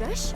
rush.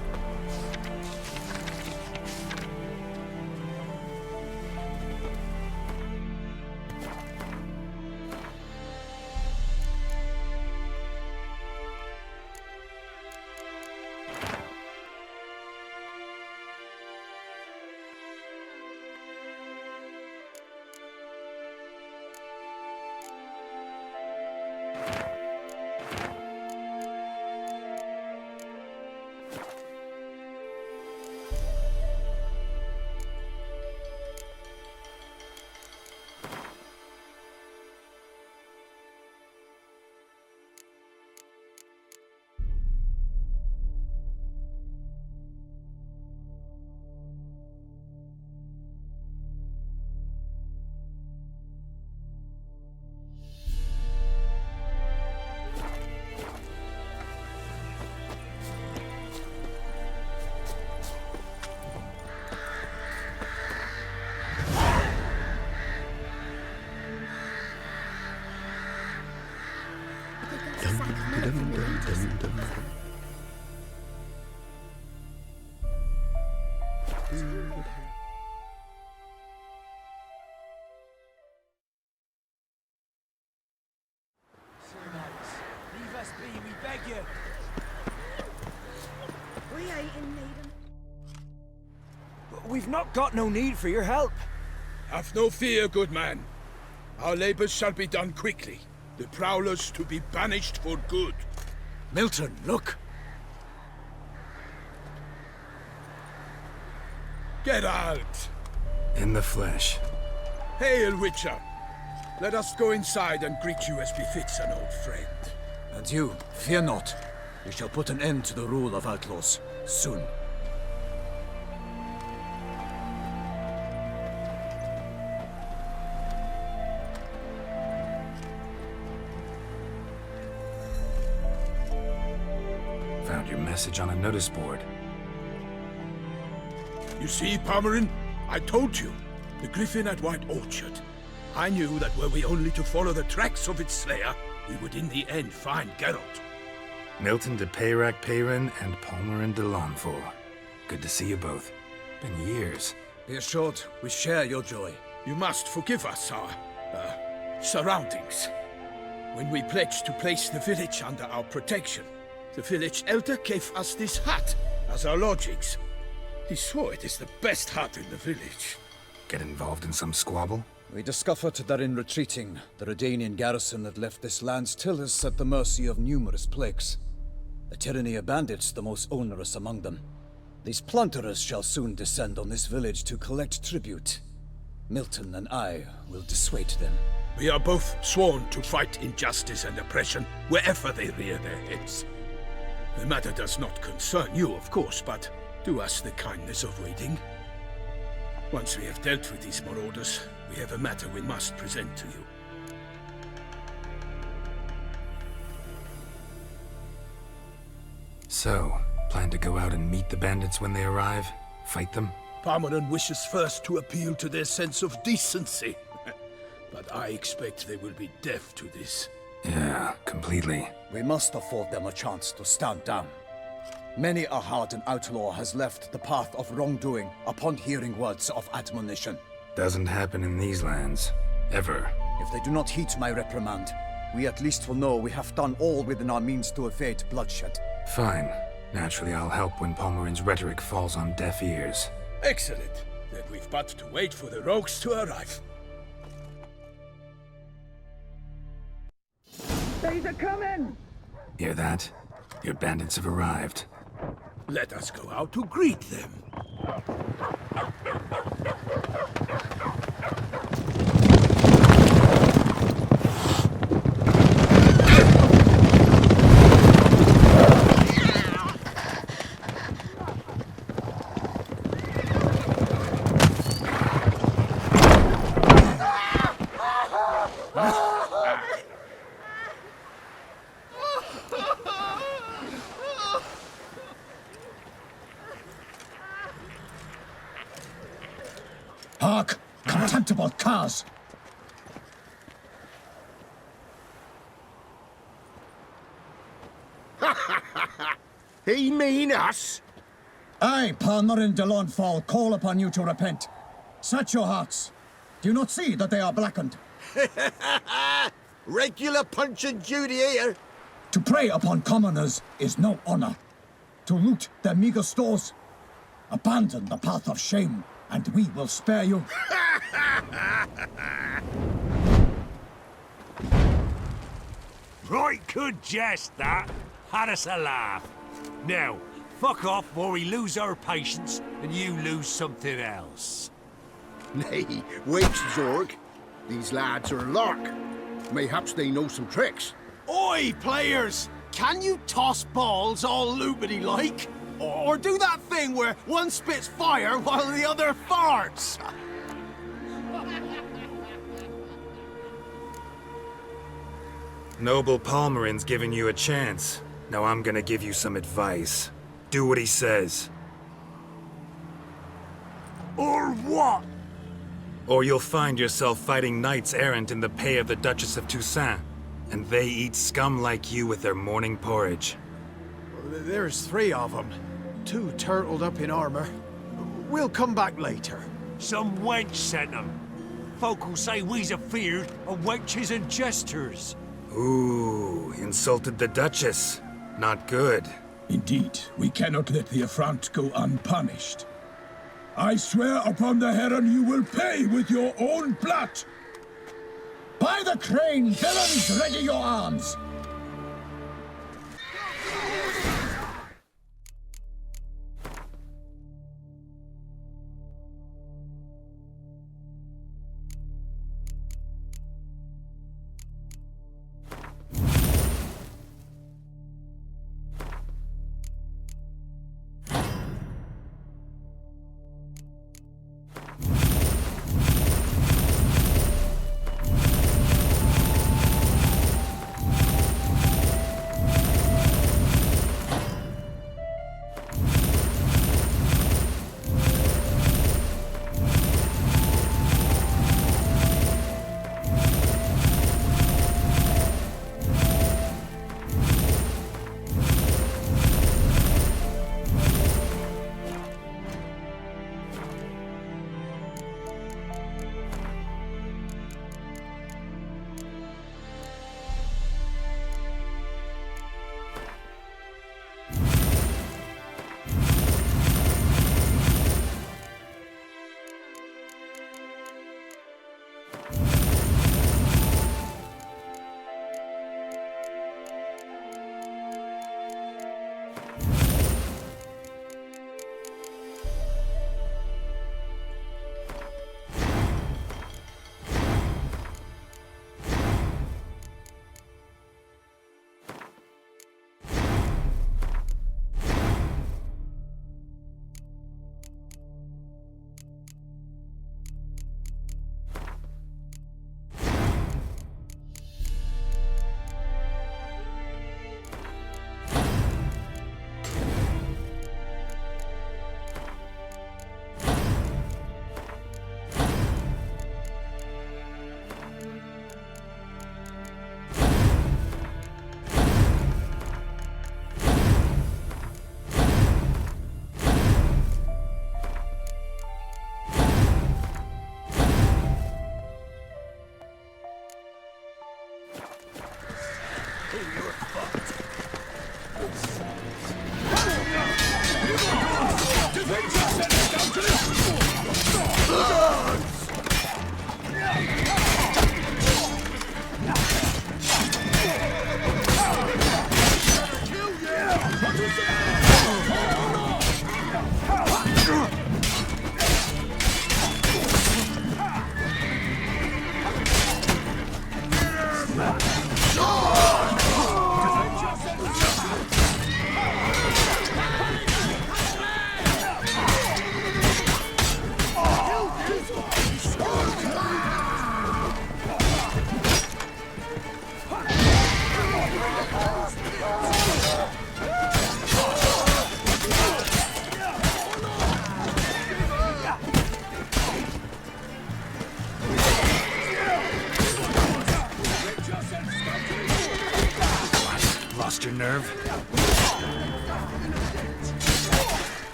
Leave us be, we beg you. We ain't in need of... We've not got no need for your help. Have no fear, good man. Our labors shall be done quickly. The prowlers to be banished for good. Milton, look. Get out! In the flesh. Hail, Witcher! Let us go inside and greet you as befits an old friend. And you, fear not. We shall put an end to the rule of outlaws, soon. Found your message on a notice board. You see, Palmerin? I told you. The griffin at White Orchard. I knew that were we only to follow the tracks of its slayer, we would in the end find Geralt. Milton de Peyrac-Peyrin and Palmerin de Lawnford. Good to see you both. Been years. Be assured, we share your joy. You must forgive us our, surroundings. When we pledged to place the village under our protection, the village elder gave us this hut as our lodgings. He swore it is the best hut in the village. Get involved in some squabble? We discovered that in retreating, the Redanian garrison that left this land still is at the mercy of numerous plagues. A tyranny of bandits, the most onerous among them. These plunderers shall soon descend on this village to collect tribute. Milton and I will dissuade them. We are both sworn to fight injustice and oppression wherever they rear their heads. The matter does not concern you, of course, but do us the kindness of waiting. Once we have dealt with these marauders, we have a matter we must present to you. So, plan to go out and meet the bandits when they arrive? Fight them? Palmerin wishes first to appeal to their sense of decency. But I expect they will be deaf to this. Yeah, completely. We must afford them a chance to stand down. Many a hardened outlaw has left the path of wrongdoing upon hearing words of admonition. Doesn't happen in these lands. Ever. If they do not heed my reprimand, we at least will know we have done all within our means to evade bloodshed. Fine. Naturally, I'll help when Palmerin's rhetoric falls on deaf ears. Excellent. Then we've but to wait for the rogues to arrive. They's a coming! Hear that? Your bandits have arrived. Let us go out to greet them. Hark! Contemptible curs! He mean us? I, Palmerin de Lawnfall, call upon you to repent. Set your hearts. Do you not see that they are blackened? Regular punch and Judy here. To prey upon commoners is no honor. To loot their meager stores, abandon the path of shame, and we will spare you. Right good jest, that. Had us a laugh. Now, fuck off before we lose our patience and you lose something else. Nay, wait, Zorg. These lads are a lark. Mayhaps they know some tricks. Oi, players! Can you toss balls all loopity like? Or do that thing where one spits fire while the other farts? Noble Palmerin's giving you a chance. Now I'm gonna give you some advice. Do what he says. Or what? Or you'll find yourself fighting knights errant in the pay of the Duchess of Toussaint. And they eat scum like you with their morning porridge. There's 3 of them. 2 turtled up in armor. We'll come back later. Some wench sent them. Folk will say we's afeard of wenches and jesters. Ooh, insulted the Duchess. Not good. Indeed, we cannot let the affront go unpunished. I swear upon the Heron you will pay with your own blood! By the crane, villains, ready your arms!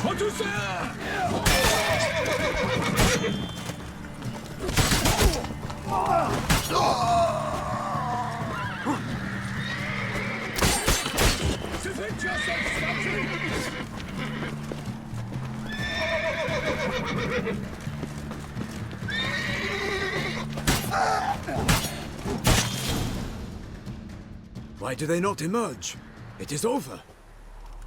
For Toussaint! Defend yourself, Scoutry! Why do they not emerge? It is over.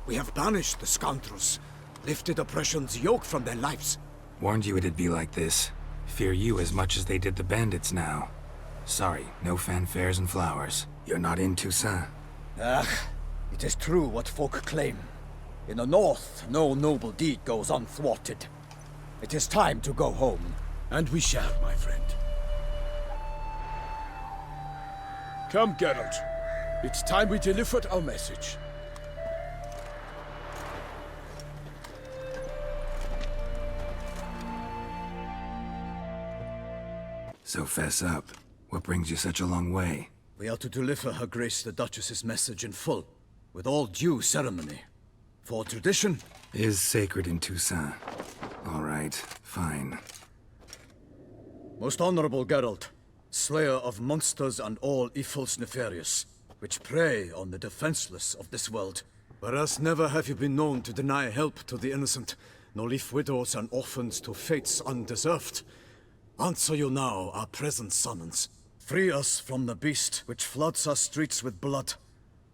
We have banished the scoundrels, lifted oppression's yoke from their lives. Warned you it'd be like this. Fear you as much as they did the bandits now. Sorry, no fanfares and flowers. You're not in Toussaint. It is true what folk claim. In the north, no noble deed goes unthwarted. It is time to go home. And we shall, my friend. Come, Geralt. It's time we delivered our message. So fess up. What brings you such a long way? We are to deliver Her Grace the Duchess's message in full, with all due ceremony. For tradition Is sacred in Toussaint. All right, fine. Most honorable Geralt, slayer of monsters and all evils nefarious, which prey on the defenseless of this world. Whereas never have you been known to deny help to the innocent, nor leave widows and orphans to fates undeserved. Answer you now our present summons. Free us from the beast which floods our streets with blood,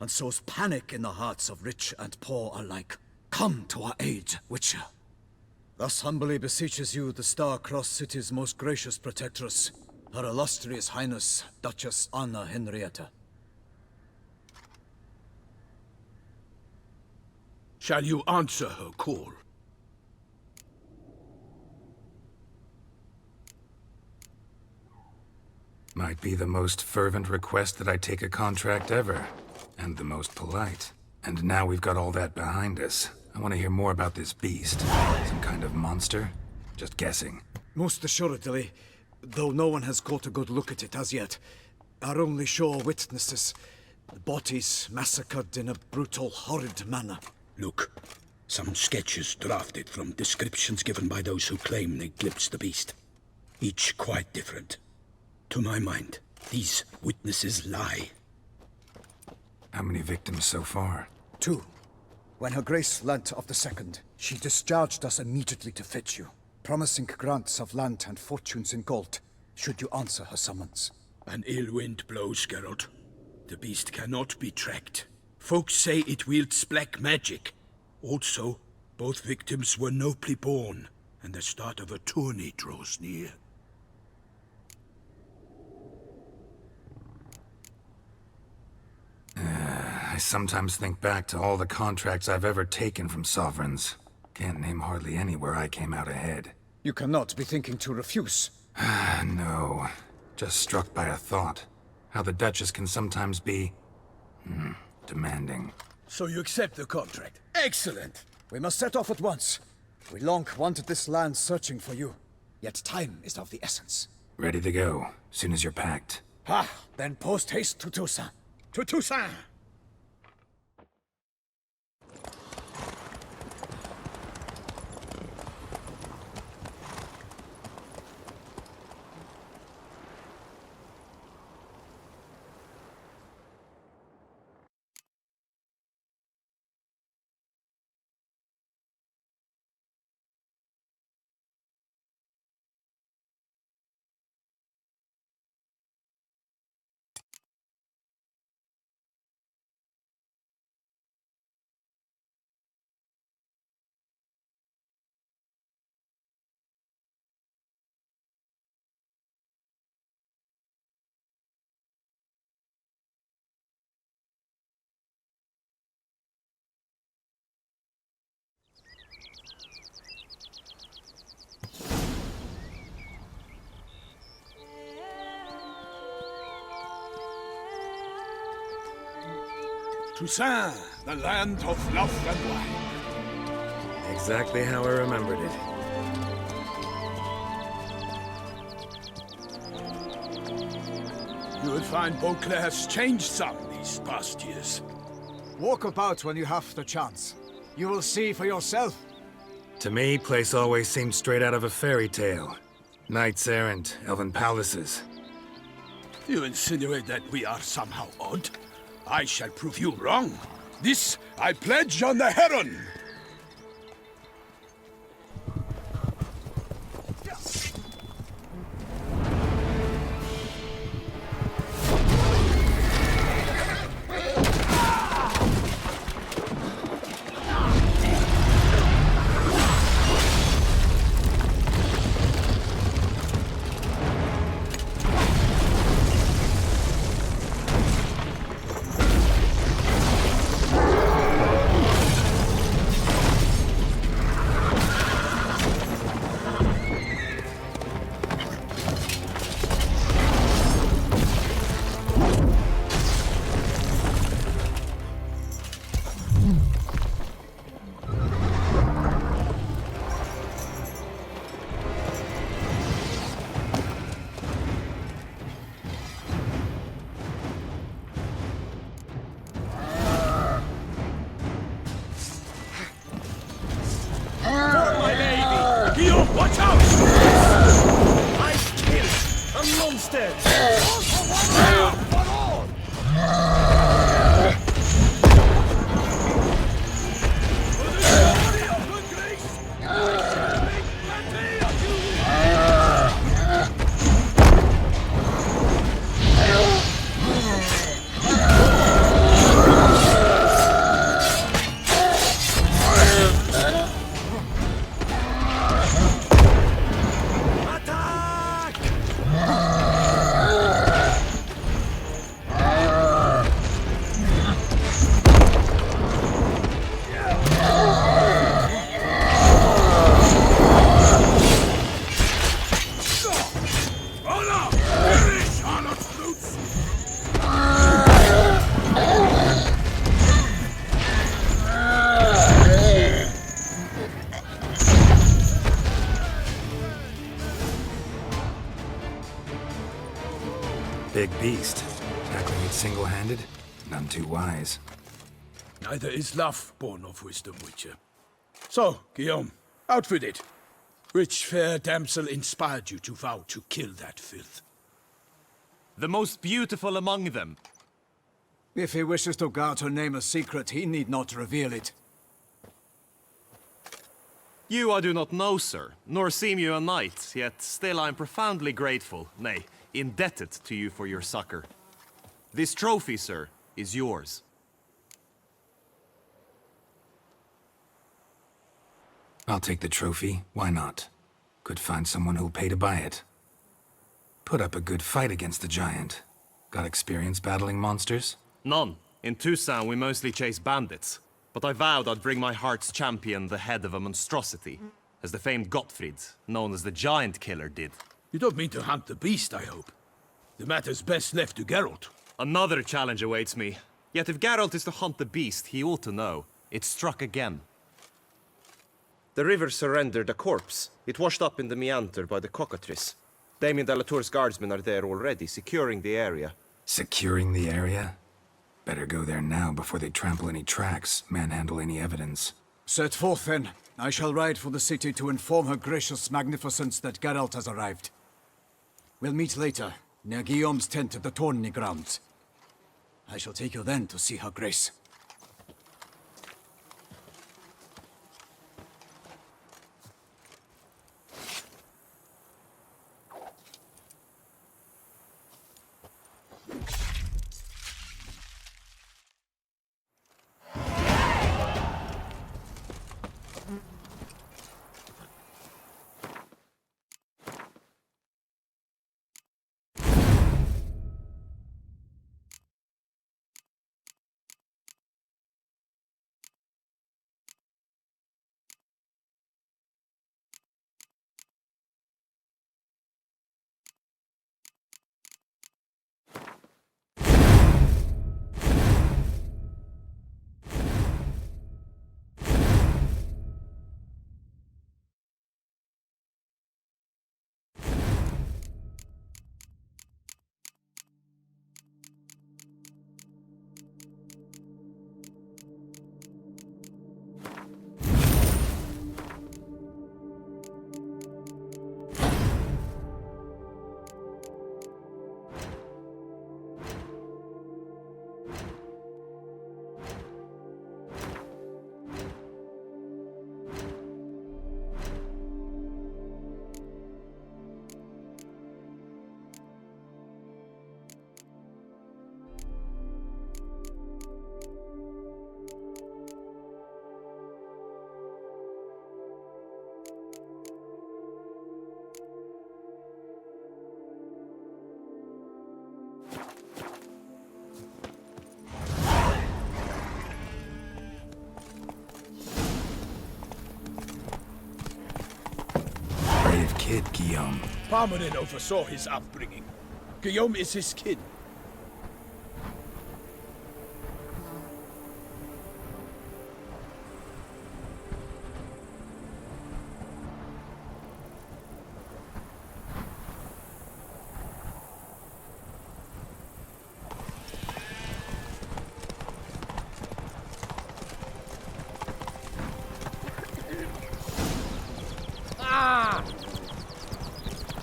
and sows panic in the hearts of rich and poor alike. Come to our aid, Witcher. Thus humbly beseeches you the Star-Crossed City's most gracious protectress, Her Illustrious Highness, Duchess Anna Henrietta. Shall you answer her call? Might be the most fervent request that I take a contract ever. And the most polite. And now we've got all that behind us. I want to hear more about this beast. Some kind of monster? Just guessing. Most assuredly, though no one has got a good look at it as yet. Our only sure witnesses, the bodies massacred in a brutal, horrid manner. Look, some sketches drafted from descriptions given by those who claim they glimpsed the beast. Each quite different. To my mind, these witnesses lie. How many victims so far? 2. When Her Grace learnt of the second, she discharged us immediately to fetch you, promising grants of land and fortunes in gold, should you answer her summons. An ill wind blows, Geralt. The beast cannot be tracked. Folks say it wields black magic. Also, both victims were nobly born, and the start of a tourney draws near. I sometimes think back to all the contracts I've ever taken from sovereigns. Can't name hardly any where I came out ahead. You cannot be thinking to refuse. No. Just struck by a thought. How the Duchess can sometimes be... demanding. So you accept the contract? Excellent! We must set off at once. We long wanted this land searching for you. Yet time is of the essence. Ready to go, soon as you're packed. Then post haste to Toussaint. To Toussaint! Toussaint, the land of love and wine. Exactly how I remembered it. You will find Beauclair has changed some these past years. Walk about when you have the chance. You will see for yourself. To me, place always seemed straight out of a fairy tale. Knights errant, elven palaces. You insinuate that we are somehow odd? I shall prove you wrong. This I pledge on the Heron! Guillaume, watch out! I've killed a monster! Big beast. Tackling it single-handed? None too wise. Neither is love born of wisdom, Witcher. So, Guillaume, out with it. Which fair damsel inspired you to vow to kill that filth? The most beautiful among them. If he wishes to guard her name a secret, he need not reveal it. You I do not know, sir, nor seem you a knight, yet still I am profoundly grateful, nay, indebted to you for your succor. This trophy, sir, is yours. I'll take the trophy. Why not? Could find someone who'll pay to buy it. Put up a good fight against the giant. Got experience battling monsters? None. In Toussaint we mostly chase bandits. But I vowed I'd bring my heart's champion the head of a monstrosity, as the famed Gottfried, known as the Giant Killer, did. You don't mean to hunt the beast, I hope. The matter's best left to Geralt. Another challenge awaits me. Yet if Geralt is to hunt the beast, he ought to know. It struck again. The river surrendered a corpse. It washed up in the meander by the cockatrice. Damien de la Tour's guardsmen are there already, securing the area. Securing the area? Better go there now before they trample any tracks, manhandle any evidence. Set forth, then. I shall ride for the city to inform her gracious magnificence that Geralt has arrived. We'll meet later, near Guillaume's tent at the tourney grounds. I shall take you then to see her grace. kid, Guillaume. Parmanin oversaw his upbringing. Guillaume is his kid.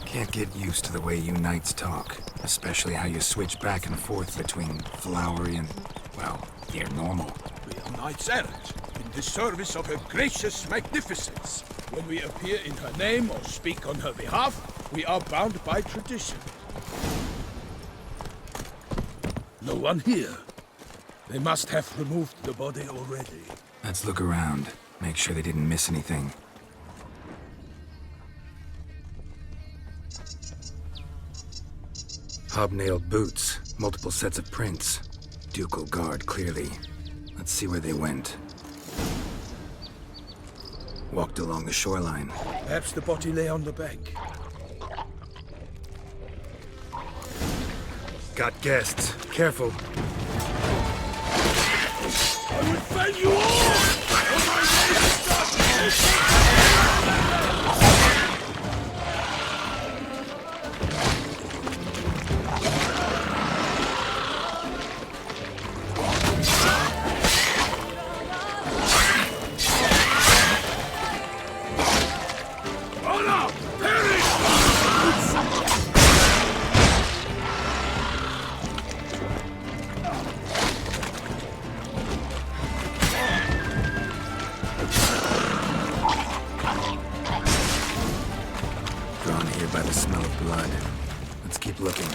Can't get used to the way you knights talk, especially how you switch back and forth between flowery and, well, near normal. We are knights errant, in the service of her gracious magnificence. When we appear in her name or speak on her behalf, we are bound by tradition. No one here. They must have removed the body already. Let's look around, make sure they didn't miss anything. Hobnailed boots, multiple sets of prints. Ducal guard, clearly. Let's see where they went. Walked along the shoreline. Perhaps the body lay on the bank. Got guests. Careful. I would fell you all! Drawn here by the smell of blood. Let's keep looking.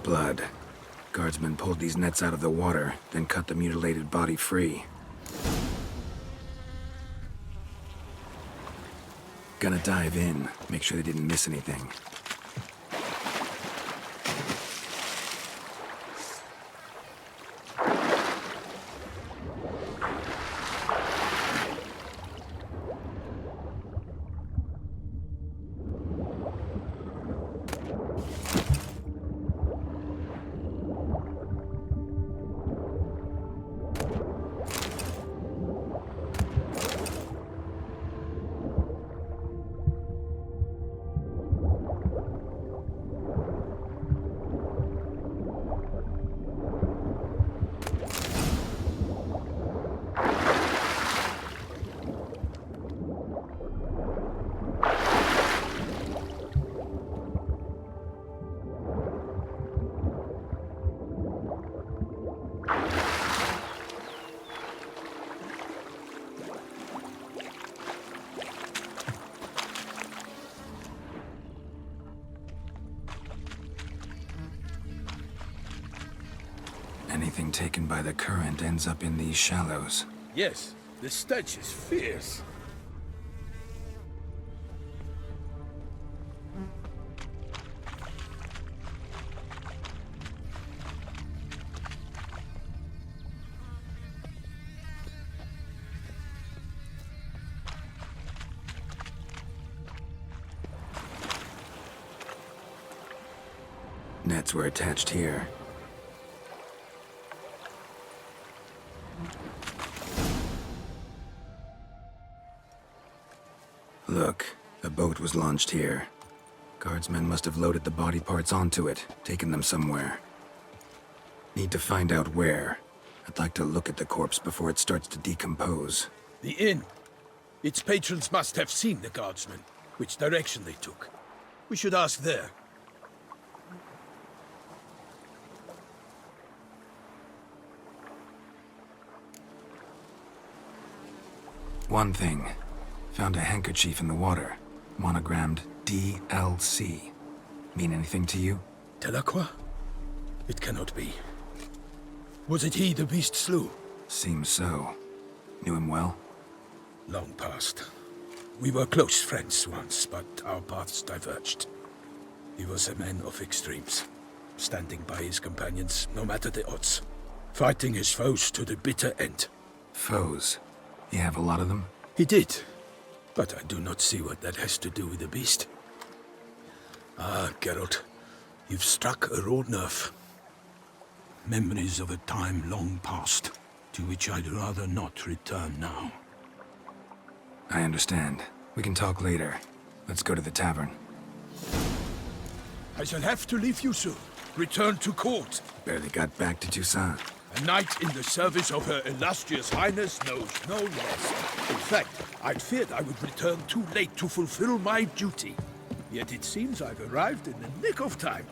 Blood. Guardsmen pulled these nets out of the water, then cut the mutilated body free. Gonna dive in, make sure they didn't miss anything. Anything taken by the current ends up in these shallows. Yes, the stench is fierce. Nets were attached here. Look, a boat was launched here. Guardsmen must have loaded the body parts onto it, taken them somewhere. Need to find out where. I'd like to look at the corpse before it starts to decompose. The inn. Its patrons must have seen the guardsmen, which direction they took. We should ask there. One thing. Found a handkerchief in the water. Monogrammed DLC. Mean anything to you? Delacroix? It cannot be. Was it he the beast slew? Seems so. Knew him well? Long past. We were close friends once, but our paths diverged. He was a man of extremes, standing by his companions no matter the odds, fighting his foes to the bitter end. Foes? You have a lot of them? He did, but I do not see what that has to do with the beast. Ah, Geralt, you've struck a raw nerve. Memories of a time long past, to which I'd rather not return now. I understand. We can talk later. Let's go to the tavern. I shall have to leave you soon. Return to court. Barely got back to Toussaint. A knight in the service of Her Illustrious Highness knows no rest. In fact, I'd feared I would return too late to fulfill my duty. Yet it seems I've arrived in the nick of time.